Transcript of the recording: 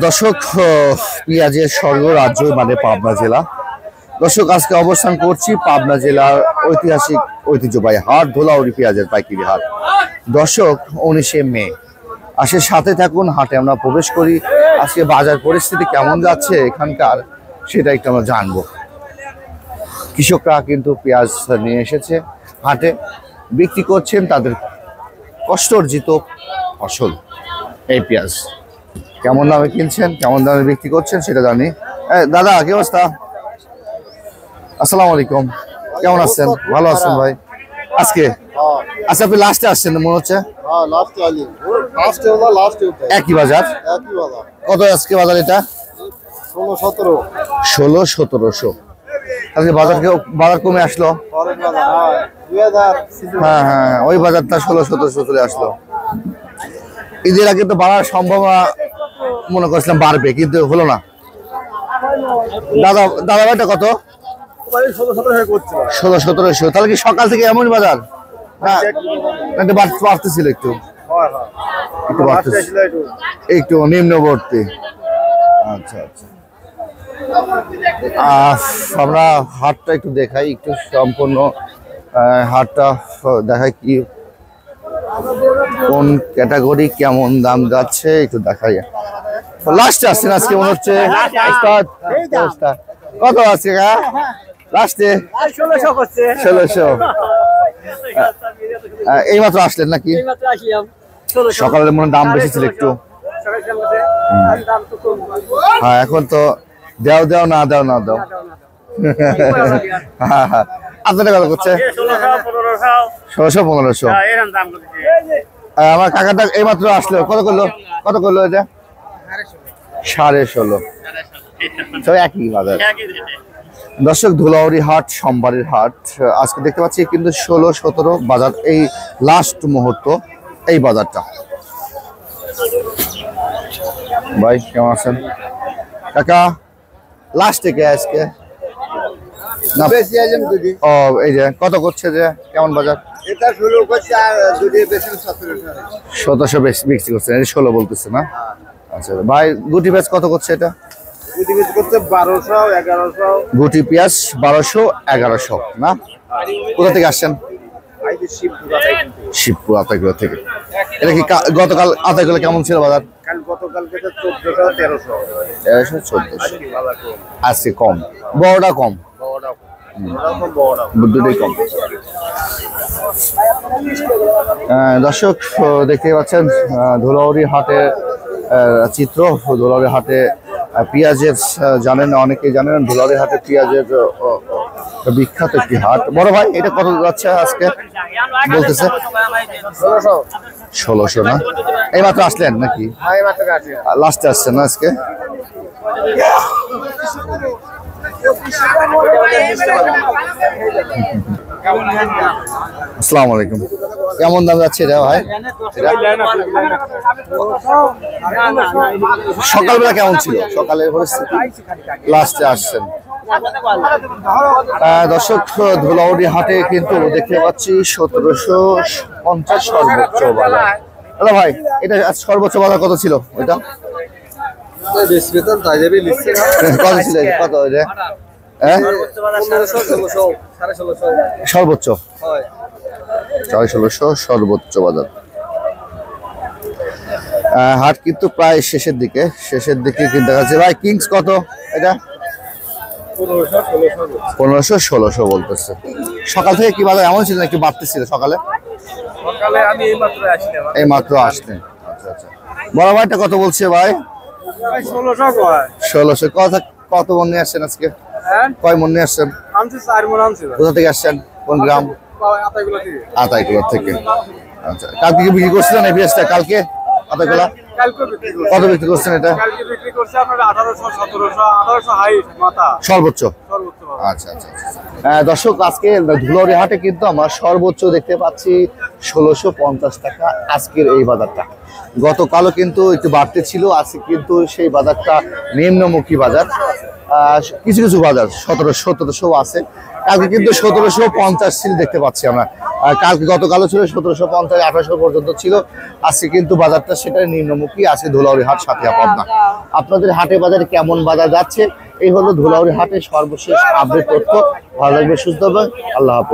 দর্শক, পেঁয়াজের স্বর্গরাজ্য মানে পাবনা জেলা। দর্শক, আজকে অবস্থান করছি পাবনা জেলার ঐতিহাসিক ঐতিহ্যবাহী হাট ধুলাউড়ি পেঁয়াজের পাইকারি হাট। দর্শক, 19শে মে আসে, সাথে থাকুন, হাটে আমরা প্রবেশ করি। আজকে বাজার পরিস্থিতি কেমন যাচ্ছে এখানকার সেটা একটু আমরা জানবো। কৃষকরা কিন্তু পেঁয়াজ নিয়ে এসেছে হাটে, বিক্রি করছেন তাদের কষ্টার্জিত ফসল। এই পেঁয়াজ কেমন দামে কিনছেন, কেমন দামে বিক্রি করছেন সেটা জানি। দাদা, কি অবস্থা? আসসালামু আলাইকুম, কেমন আছেন? ভালো আছেন ভাই? আজকে আচ্ছা, আপনি লাস্টে আসছেন মনে হচ্ছে। একই বাজার, কত আজকে বাজার? এটা 1600-1700। আজকে বাজার কমে আসলো। হ্যাঁ হ্যাঁ, ওই বাজারটা 1600-1700 চলে আসলো। ঈদের আগে তো বাড়ার সম্ভাবনা মনে করছিলাম বাড়বে, কিন্তু হলো না। দাদা ভাইটা কত? 1600-1700। তাহলে কি সকাল থেকে এমন বাজার? একটু বাড়তেছিল, একটু একটু নিম্নবর্তী। আচ্ছা আচ্ছা, আমরা হাটটা একটু দেখাই, একটু সম্পূর্ণ হাটটা দেখাই, কি কোন ক্যাটাগরি কেমন দাম যাচ্ছে একটু দেখাই। লাস্টে আসছেন আজকে মনে হচ্ছে। কত আছে লাস্টে? 1600। এই মাত্র আসলেন নাকি? সকালের মনে দাম বেশি ছিল একটু। হ্যাঁ, এখন তো দেও না দাও। আপনাদের কত করছে? 1600-1500। আমার কাকাটা এই মাত্র আসলো। কত করলো এটা? 16.5। একই বাজার। দর্শক, ধুলাউড়ি হাট সোমবারের হাট আজকে দেখতে পাচ্ছি কিন্তু 16-17 বাজার, এই লাস্ট মুহূর্ত এই বাজারটা। ভাই কেমন আছেন? কাকা লাস্ট থেকে আজকে ও এই যে কত করছে, যে কেমন বাজার? 1700 বিক্রি করছে, 16 বলতেছে না? আচ্ছা ভাই, গুটি পেঁয়াজ কত করছে? এটা গুটি পেঁয়াজ 1200-1100 না? কোথা থেকে আসছেন? শিবপুর আতাইগুলো থেকে। এটা কি গতকাল আতাইগুলো কেমন ছিল বাজার? আজকে কম, বড়টা কম, দুটোই কম। দর্শক, দেখতে পাচ্ছেন ধুলাউড়ি হাটের চিত্র। ধুলাউড়ি হাটে পেঁয়াজের জানেন, অনেকেই জানেন ধুলাউড়ি হাটে পেঁয়াজের বিখ্যাত একটি হাট। বড় ভাই, এটা কত যাচ্ছে আজকে বলতেছে? 1600 না? এই মাত্র আসলেন নাকি? লাস্টে আসছেন না আজকে? আসসালামু আলাইকুম, কেমন দাম যাচ্ছে এটা ভাই? সকালবেলা কেমন ছিল? সকালের পরিস্থিতি লাস্টে আসছেন। দর্শক, ধুলাউড়ি হাটে কিন্তু দেখতে পাচ্ছি 1750 সর্বোচ্চ বাজার। দাদা ভাই, এটা সর্বোচ্চ বাজার কত ছিল? ওইটা কত ছিল? কত সর্বোচ্চ? 1650 সর্বোচ্চ বাজার। হাট কিন্তু প্রায় শেষের দিকে কিন্তু দেখা যাচ্ছে। ভাই, কিংস কত? এটা 1500-1600 বলতেছে। সকাল থেকে কি বাজার এমন ছিল নাকি বাড়তেছিল? সকালে আমি এই মাত্র আসলেন। আচ্ছা আচ্ছা, বড় ভাইটা কত বলছে ভাই? 1600। কত মন নিয়ে আসছেন আজকে? কয় মন নিয়ে আসছেন? কোথা থেকে আসছেন? কোন গ্রাম? আতাইকুলা থেকে। আচ্ছা, কালকে কি বিক্রি করছিলেন এই পেঁয়াজটা? কালকে আতাইকুলা কত বিক্রি করছেন এটা? সর্বোচ্চ। আচ্ছা আচ্ছা। দর্শক, আজকে ধুলাউড়ি হাটে কিন্তু আমরা সর্বোচ্চ দেখতে পাচ্ছি 1650 টাকা আজকের এই বাজারটা। গতকালও কিন্তু একটু বাড়তে ছিল, আজকে কিন্তু সেই বাজারটা নিম্নমুখী বাজার। কিছু কিছু বাজার 1700-1700 আছে, কালকে কিন্তু 1750 ছিল দেখতে পাচ্ছি আমরা। কালকে গতকালও ছিল 1750 1800 পর্যন্ত ছিল। আজকে কিন্তু বাজারটা সেটাই নিম্নমুখী আছে। ধুলাউড়ি হাট সাথিয়া পাবনা। আপনাদের হাটে বাজারে কেমন বাজার যাচ্ছে, এই হলো ধুলাউড়ি হাটের সর্বশেষ আপডেট তথ্য। ভালো লাগবে, সুস্থ হবে। আল্লাহ হাফেজ।